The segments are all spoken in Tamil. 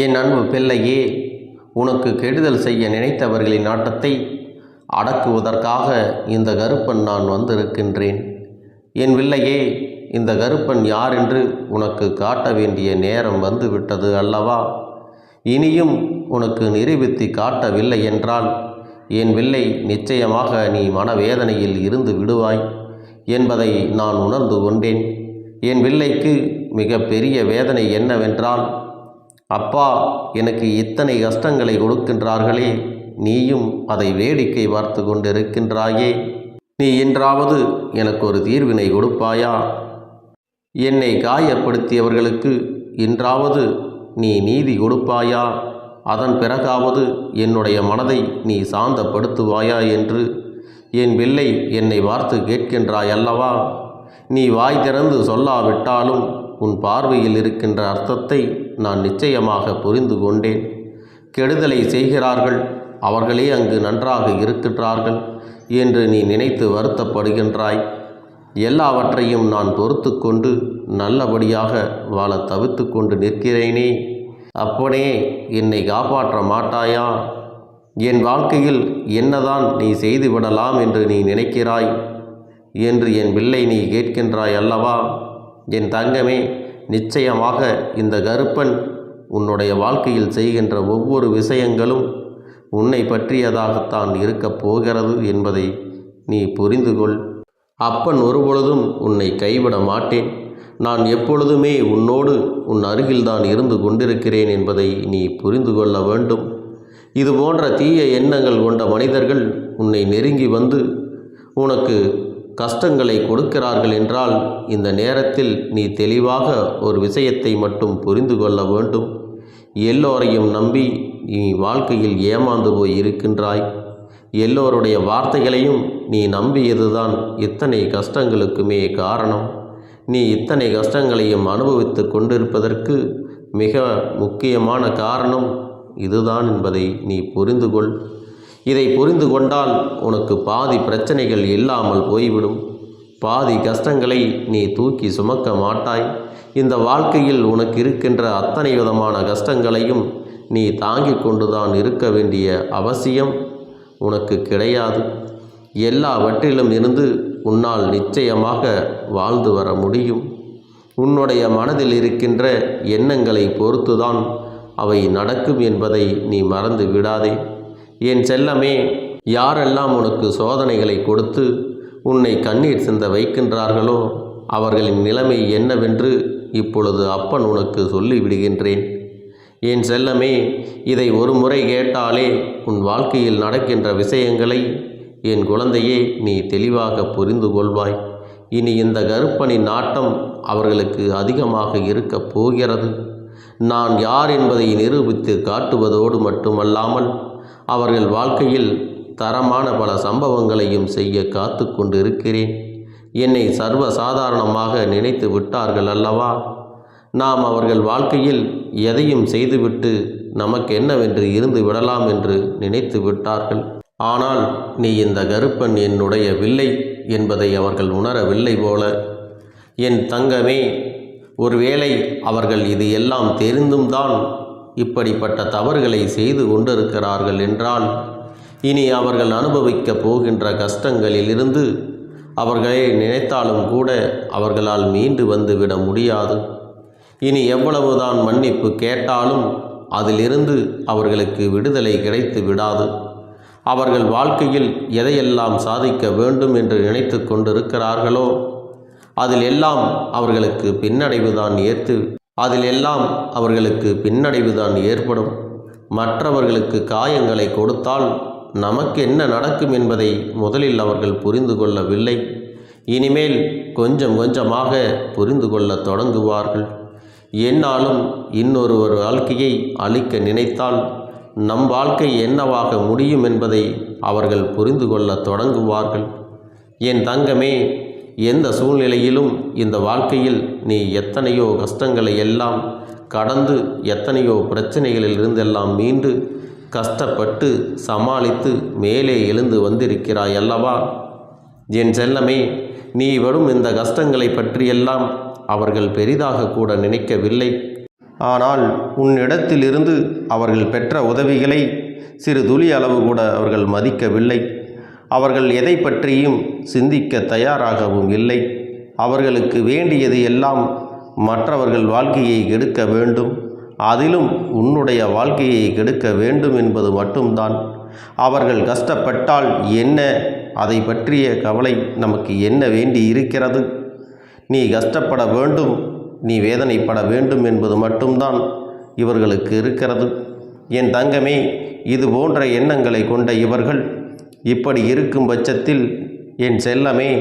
என் அன்பு பிள்ளையே, உனக்கு கெடுதல் செய்ய நினைத்தவர்களின் நாட்டத்தை அடக்குவதற்காக இந்த கருப்பன் நான் வந்திருக்கின்றேன். என் பிள்ளையே, இந்த கருப்பன் யார் என்று உனக்கு காட்ட வேண்டிய நேரம் வந்துவிட்டது அல்லவா? இனியும் உனக்கு நிரூபித்து காட்டவில்லை என்றால் என் பிள்ளை, நிச்சயமாக நீ மனவேதனையில் இருந்து விடுவாய் என்பதை நான் உணர்ந்து கொண்டேன். என் பிள்ளைக்கு மிக பெரிய வேதனை என்னவென்றால், அப்பா, எனக்கு இத்தனை கஷ்டங்களை கொடுக்கின்றார்களே, நீயும் அதை வேடிக்கை பார்த்து கொண்டிருக்கின்றாயே. நீ என்றாவது எனக்கு ஒரு தீர்வினை கொடுப்பாயா? என்னை காயப்படுத்தியவர்களுக்கு இன்றாவது நீ நீதி கொடுப்பாயா? அதன் பிறகாவது என்னுடைய மனதை நீ சாந்தப்படுத்துவாயா என்று என் பிள்ளை என்னை பார்த்து கேட்கின்றாய் அல்லவா? நீ வாய் திறந்து சொல்லாவிட்டாலும் உன் பார்வையில் இருக்கின்ற அர்த்தத்தை நான் நிச்சயமாக புரிந்து கொண்டேன். கெடுதலை செய்கிறார்கள், அவர்களே அங்கு நன்றாக இருக்கின்றார்கள் என்று நீ நினைத்து வருத்தப்படுகின்றாய். எல்லாவற்றையும் நான் பொறுத்து கொண்டு நல்லபடியாக வாழ தவிர்த்து கொண்டு நிற்கிறேனே. அப்பனே, என்னை காப்பாற்ற மாட்டாயா? என் வாழ்க்கையில் என்னதான் நீ செய்துவிடலாம் என்று நீ நினைக்கிறாய் என்று என் பிள்ளை நீ கேட்கின்றாய் அல்லவா? என் தங்கமே, நிச்சயமாக இந்த கருப்பன் உன்னுடைய வாழ்க்கையில் செய்கின்ற ஒவ்வொரு விஷயங்களும் உன்னை பற்றியதாகத்தான் இருக்கப் போகிறது என்பதை நீ புரிந்து கொள். அப்பன் ஒருபொழுதும் உன்னை கைவிட மாட்டேன். நான் எப்பொழுதுமே உன்னோடு உன் அருகில்தான் இருந்து கொண்டிருக்கிறேன் என்பதை நீ புரிந்து கொள்ள வேண்டும். இது போன்ற தீய எண்ணங்கள் கொண்ட மனிதர்கள் உன்னை நெருங்கி வந்து உனக்கு கஷ்டங்களை கொடுக்கிறார்கள் என்றால் இந்த நேரத்தில் நீ தெளிவாக ஒரு விஷயத்தை மட்டும் புரிந்து கொள்ள வேண்டும். எல்லோரையும் நம்பி நீ வாழ்க்கையில் ஏமாந்து போய் இருக்கின்றாய். எல்லோருடைய வார்த்தைகளையும் நீ நம்பியதுதான் இத்தனை கஷ்டங்களுக்குமே காரணம். நீ இத்தனை கஷ்டங்களையும் அனுபவித்து கொண்டிருப்பதற்கு மிக முக்கியமான காரணம் இதுதான் என்பதை நீ புரிந்து கொள். இதை புரிந்து கொண்டால் உனக்கு பாதி பிரச்சனைகள் இல்லாமல் போய்விடும். பாதி கஷ்டங்களை நீ தூக்கி சுமக்க மாட்டாய். இந்த வாழ்க்கையில் உனக்கு இருக்கின்ற அத்தனை விதமான கஷ்டங்களையும் நீ தாங்கிக் கொண்டுதான் இருக்க வேண்டிய அவசியம் உனக்கு கிடையாது. எல்லாவற்றிலும் இருந்து உன்னால் நிச்சயமாக வாழ்ந்து வர முடியும். உன்னுடைய மனதில் இருக்கின்ற எண்ணங்களை பொறுத்துதான் அவை நடக்கும் என்பதை நீ மறந்து விடாதே. என் செல்லமே, யாரெல்லாம் உனக்கு சோதனைகளை கொடுத்து உன்னை கண்ணீர் சிந்த வைக்கின்றார்களோ அவர்களின் நிலைமை என்னவென்று இப்பொழுது அப்பன் உனக்கு சொல்லிவிடுகின்றேன். என் செல்லமே, இதை ஒரு முறை கேட்டாலே உன் வாழ்க்கையில் நடக்கின்ற விஷயங்களை என் குழந்தையே நீ தெளிவாக புரிந்து கொள்வாய். இனி இந்த கருப்பனின் நாட்டம் அவர்களுக்கு அதிகமாக இருக்கப் போகிறது. நான் யார் என்பதை நிரூபித்து காட்டுவதோடு மட்டுமல்லாமல் அவர்கள் வாழ்க்கையில் தரமான பல சம்பவங்களையும் செய்ய காத்து கொண்டு இருக்கிறேன். என்னை சர்வ சாதாரணமாக நினைத்து விட்டார்கள் அல்லவா? நாம் அவர்கள் வாழ்க்கையில் எதையும் செய்துவிட்டு நமக்கு என்னவென்று இருந்து விடலாம் என்று நினைத்து விட்டார்கள். ஆனால் நீ இந்த கருப்பன் என்னுடைய வில்லை என்பதை அவர்கள் உணரவில்லை போல. என் தங்கமே, ஒருவேளை அவர்கள் இது எல்லாம் தெரிந்தும் தான் இப்படிப்பட்ட தவறுகளை செய்து கொண்டிருக்கிறார்கள் என்றால் இனி அவர்கள் அனுபவிக்கப் போகின்ற கஷ்டங்களிலிருந்து அவர்களே நினைத்தாலும் கூட அவர்களால் மீண்டு வந்துவிட முடியாது. இனி எவ்வளவுதான் மன்னிப்பு கேட்டாலும் அதிலிருந்து அவர்களுக்கு விடுதலை கிடைத்து விடாது. அவர்கள் வாழ்க்கையில் எதையெல்லாம் சாதிக்க வேண்டும் என்று நினைத்து கொண்டிருக்கிறார்களோ அதில் எல்லாம் அவர்களுக்கு பின்னடைவுதான் ஏற்படும். மற்றவர்களுக்கு காயங்களை கொடுத்தால் நமக்கு என்ன நடக்கும் என்பதை முதலில் அவர்கள் புரிந்து கொள்ளவில்லை. இனிமேல் கொஞ்சம் கொஞ்சமாக புரிந்து கொள்ள தொடங்குவார்கள். என்னாலும் இன்னொருவர் வாழ்க்கையை அழிக்க நினைத்தால் நம் வாழ்க்கை என்னவாக முடியும் என்பதை அவர்கள் புரிந்து கொள்ள தொடங்குவார்கள். என் தங்கமே, எந்த சூழ்நிலையிலும் இந்த வாழ்க்கையில் நீ எத்தனையோ கஷ்டங்களை எல்லாம் கடந்து எத்தனையோ பிரச்சனைகளில் இருந்தெல்லாம் மீண்டு கஷ்டப்பட்டு சமாளித்து மேலே எழுந்து வந்திருக்கிறாய் அல்லவா? என் செல்லமே, நீ வரும் இந்த கஷ்டங்களை பற்றியெல்லாம் அவர்கள் பெரிதாக கூட நினைக்கவில்லை. ஆனால் உன்னிடத்திலிருந்து அவர்கள் பெற்ற உதவிகளை சிறு துளி அளவு கூட அவர்கள் மதிக்கவில்லை. அவர்கள் எதை பற்றியும் சிந்திக்க தயாராகவும் இல்லை. அவர்களுக்கு வேண்டியது எல்லாம் மற்றவர்கள் வாழ்க்கையை கெடுக்க வேண்டும், அதிலும் உன்னுடைய வாழ்க்கையை கெடுக்க வேண்டும் என்பது மட்டும்தான். அவர்கள் கஷ்டப்பட்டால் என்ன, அதை பற்றிய கவலை நமக்கு என்ன வேண்டி இருக்கிறது? நீ கஷ்டப்பட வேண்டும், நீ வேதனைப்பட வேண்டும் என்பது மட்டும்தான் இவர்களுக்கு இருக்கிறது. என் தங்கமே, இது போன்ற எண்ணங்களை கொண்ட இவர்கள் இப்படி இருக்கும் பட்சத்தில் என் செல்லமே,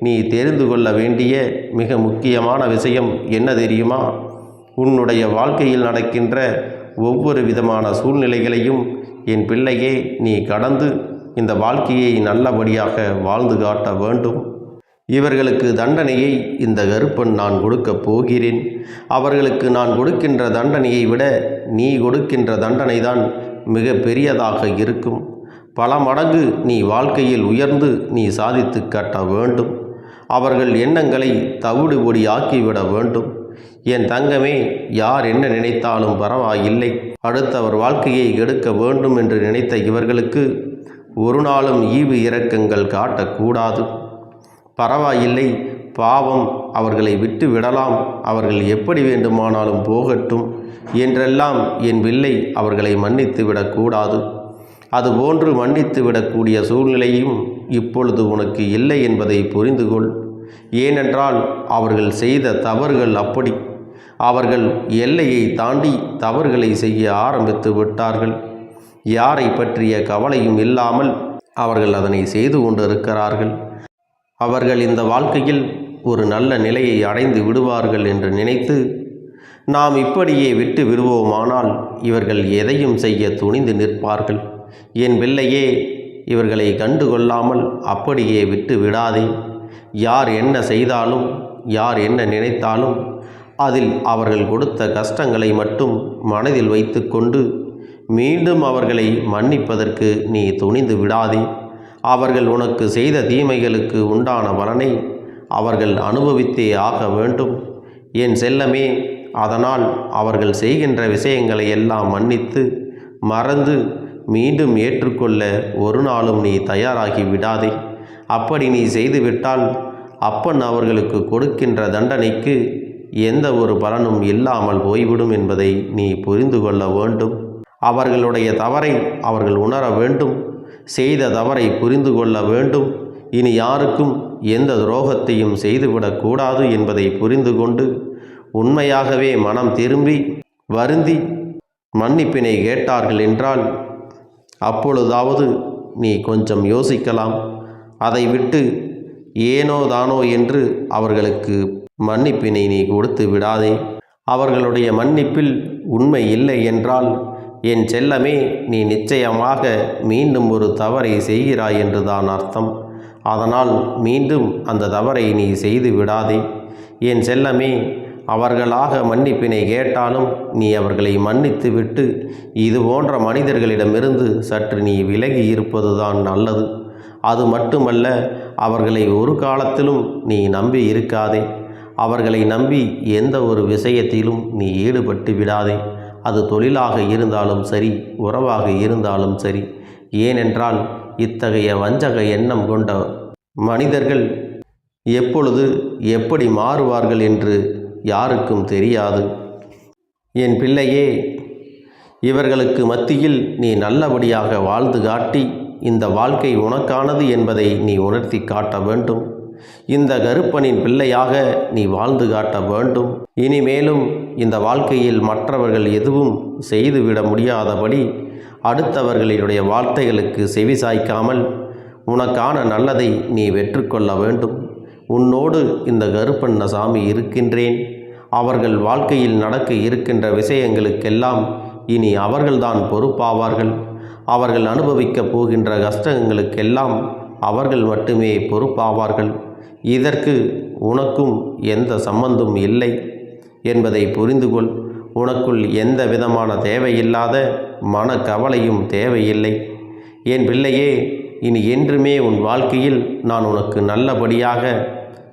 நீ தெரிந்து கொள்ள வேண்டிய மிக முக்கியமான விஷயம் என்ன தெரியுமா? உன்னுடைய வாழ்க்கையில் நடக்கின்ற ஒவ்வொரு விதமான சூழ்நிலைகளையும் என் பிள்ளையே நீ கடந்து இந்த வாழ்க்கையை நல்லபடியாக வாழ்ந்து காட்ட வேண்டும். இவர்களுக்கு தண்டனையை இந்த கருப்பன் நான் கொடுக்கப் போகிறேன். அவர்களுக்கு நான் கொடுக்கின்ற தண்டனையை விட நீ கொடுக்கின்ற தண்டனை தான் மிக பெரியதாக இருக்கும். பல மடங்கு நீ வாழ்க்கையில் உயர்ந்து நீ சாதித்து காட்ட வேண்டும். அவர்கள் எண்ணங்களை தவிடுபொடி ஆக்கிவிட வேண்டும். என் தங்கமே, யார் என்ன நினைத்தாலும் பரவாயில்லை. அடுத்தவர் வாழ்க்கையை கெடுக்க வேண்டும் என்று நினைத்த இவர்களுக்கு ஒரு நாளும் ஈவு இரக்கங்கள் காட்டக்கூடாது. பரவாயில்லை, பாவம், அவர்களை விட்டு விடலாம், அவர்கள் எப்படி வேண்டுமானாலும் போகட்டும் என்றெல்லாம் என் பிள்ளை அவர்களை மன்னித்து விடக்கூடாது. அதுபோன்று மன்னித்து விடக்கூடிய சூழ்நிலையும் இப்பொழுது உனக்கு இல்லை என்பதை புரிந்து கொள். ஏனென்றால் அவர்கள் செய்த தவறுகள் அப்படி. அவர்கள் எல்லையை தாண்டி தவறுகளை செய்ய ஆரம்பித்து விட்டார்கள். யாரை பற்றிய கவலையும் இல்லாமல் அவர்கள் அதனை செய்து கொண்டிருக்கிறார்கள். அவர்கள் இந்த வாழ்க்கையில் ஒரு நல்ல நிலையை அடைந்து விடுவார்கள் என்று நினைத்து நாம் இப்படியே விட்டு விடுவோமானால் இவர்கள் எதையும் செய்ய துணிந்து நிற்பார்கள். என் பிள்ளையே, இவர்களை கண்டுகொள்ளாமல் அப்படியே விட்டு விடாதே. யார் என்ன செய்தாலும், யார் என்ன நினைத்தாலும் அதில் அவர்கள் கொடுத்த கஷ்டங்களை மட்டும் மனதில் வைத்து கொண்டு மீண்டும் அவர்களை மன்னிப்பதற்கு நீ துணிந்து விடாதே. அவர்கள் உனக்கு செய்த தீமைகளுக்கு உண்டான பலனை அவர்கள் அனுபவித்தே ஆக வேண்டும் என் செல்லமே. அதனால் அவர்கள் செய்கின்ற விஷயங்களை எல்லாம் மன்னித்து மறந்து மீண்டும் ஏற்றுக்கொள்ள ஒரு நாளும் நீ தயாராகி விடாதே. அப்படி நீ செய்துவிட்டால் அப்பன் அவர்களுக்கு கொடுக்கின்ற தண்டனைக்கு எந்த ஒரு பலனும் இல்லாமல் போய்விடும் என்பதை நீ புரிந்து கொள்ள வேண்டும். அவர்களுடைய தவறை அவர்கள் உணர வேண்டும். செய்த தவறை புரிந்து கொள்ள வேண்டும். இனி யாருக்கும் எந்த துரோகத்தையும் செய்துவிடக்கூடாது என்பதை புரிந்து கொண்டு உண்மையாகவே மனம் திரும்பி வருந்தி மன்னிப்பினை கேட்டார்கள் என்றால் அப்பொழுதாவது நீ கொஞ்சம் யோசிக்கலாம். அதை விட்டு ஏனோ தானோ என்று அவர்களுக்கு மன்னிப்பினை நீ கொடுத்து விடாதே. அவர்களுடைய மன்னிப்பில் உண்மை இல்லை என்றால் என் செல்லமே, நீ நிச்சயமாக மீண்டும் ஒரு தவறை செய்கிறாய் என்றுதான் அர்த்தம். அதனால் மீண்டும் அந்த தவறை நீ செய்து விடாதே என் செல்லமே. அவர்களாக மன்னிப்பினை கேட்டாலும் நீ அவர்களை மன்னித்து விட்டு இது போன்ற மனிதர்களிடமிருந்து சற்று நீ விலகி இருப்பதுதான் நல்லது. அது மட்டுமல்ல, அவர்களை ஒரு காலத்திலும் நீ நம்பி இருக்காதே. அவர்களை நம்பி எந்த ஒரு விஷயத்திலும் நீ ஈடுபட்டு விடாதே. அது தொழிலாக இருந்தாலும் சரி, உறவாக இருந்தாலும் சரி. ஏனென்றால் இத்தகைய வஞ்சக எண்ணம் கொண்ட மனிதர்கள் எப்பொழுது எப்படி மாறுவார்கள் என்று யாருக்கும் தெரியாது. என் பிள்ளையே, இவர்களுக்கு மத்தியில் நீ நல்லபடியாக வாழ்ந்து காட்டி இந்த வாழ்க்கை உனக்கானது என்பதை நீ உணர்த்தி காட்ட வேண்டும். இந்த கருப்பனின் பிள்ளையாக நீ வாழ்ந்து காட்ட வேண்டும். இனிமேலும் இந்த வாழ்க்கையில் மற்றவர்கள் எதுவும் செய்துவிட முடியாதபடி அடுத்தவர்களுடைய வார்த்தைகளுக்கு செவி சாய்க்காமல் உனக்கான நல்லதை நீ வெற்றுக்கொள்ள வேண்டும். உன்னோடு இந்த கருப்பண்ணசாமி இருக்கின்றேன். அவர்கள் வாழ்க்கையில் நடக்க இருக்கின்ற விஷயங்களுக்கெல்லாம் இனி அவர்கள்தான் பொறுப்பாவார்கள். அவர்கள் அனுபவிக்கப் போகின்ற கஷ்டங்களுக்கெல்லாம் அவர்கள் மட்டுமே பொறுப்பாவார்கள். இதற்கு உனக்கும் எந்த சம்பந்தமும் இல்லை என்பதை புரிந்துகொள். உனக்குள் எந்த விதமான தேவையில்லாத மனக்கவலையும் தேவையில்லை என் பிள்ளையே. இனி என்றுமே உன் வாழ்க்கையில் நான் உனக்கு நல்லபடியாக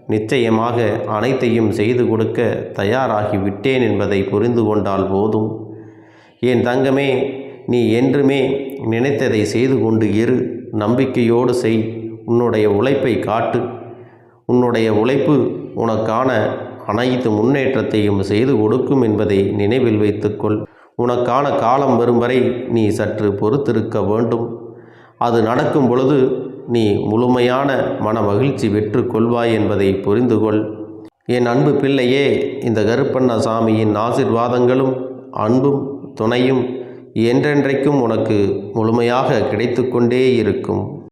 நிச்சயமாக அனைத்தையும் செய்து கொடுக்க தயாராகி விட்டேன் என்பதை புரிந்து கொண்டால் போதும். என் தங்கமே, நீ என்றுமே நினைத்ததை செய்து கொண்டு இரு. நம்பிக்கையோடு செய். உன்னுடைய உழைப்பை காட்டு. உன்னுடைய உழைப்பு உனக்கான அனைத்து முன்னேற்றத்தையும் செய்து கொடுக்கும் என்பதை நினைவில் வைத்துக்கொள். உனக்கான காலம் வரும் வரை நீ சற்று பொறுத்திருக்க வேண்டும். அது நடக்கும் பொழுது நீ முழுமையான மன மகிழ்ச்சி பெற்று கொள்வாய் என்பதை புரிந்து கொள். என் அன்பு பிள்ளையே, இந்த கருப்பண்ணசாமியின் ஆசீர்வாதங்களும் அன்பும் துணையும் என்றென்றைக்கும் உனக்கு முழுமையாக கிடைத்து கொண்டே இருக்கும்.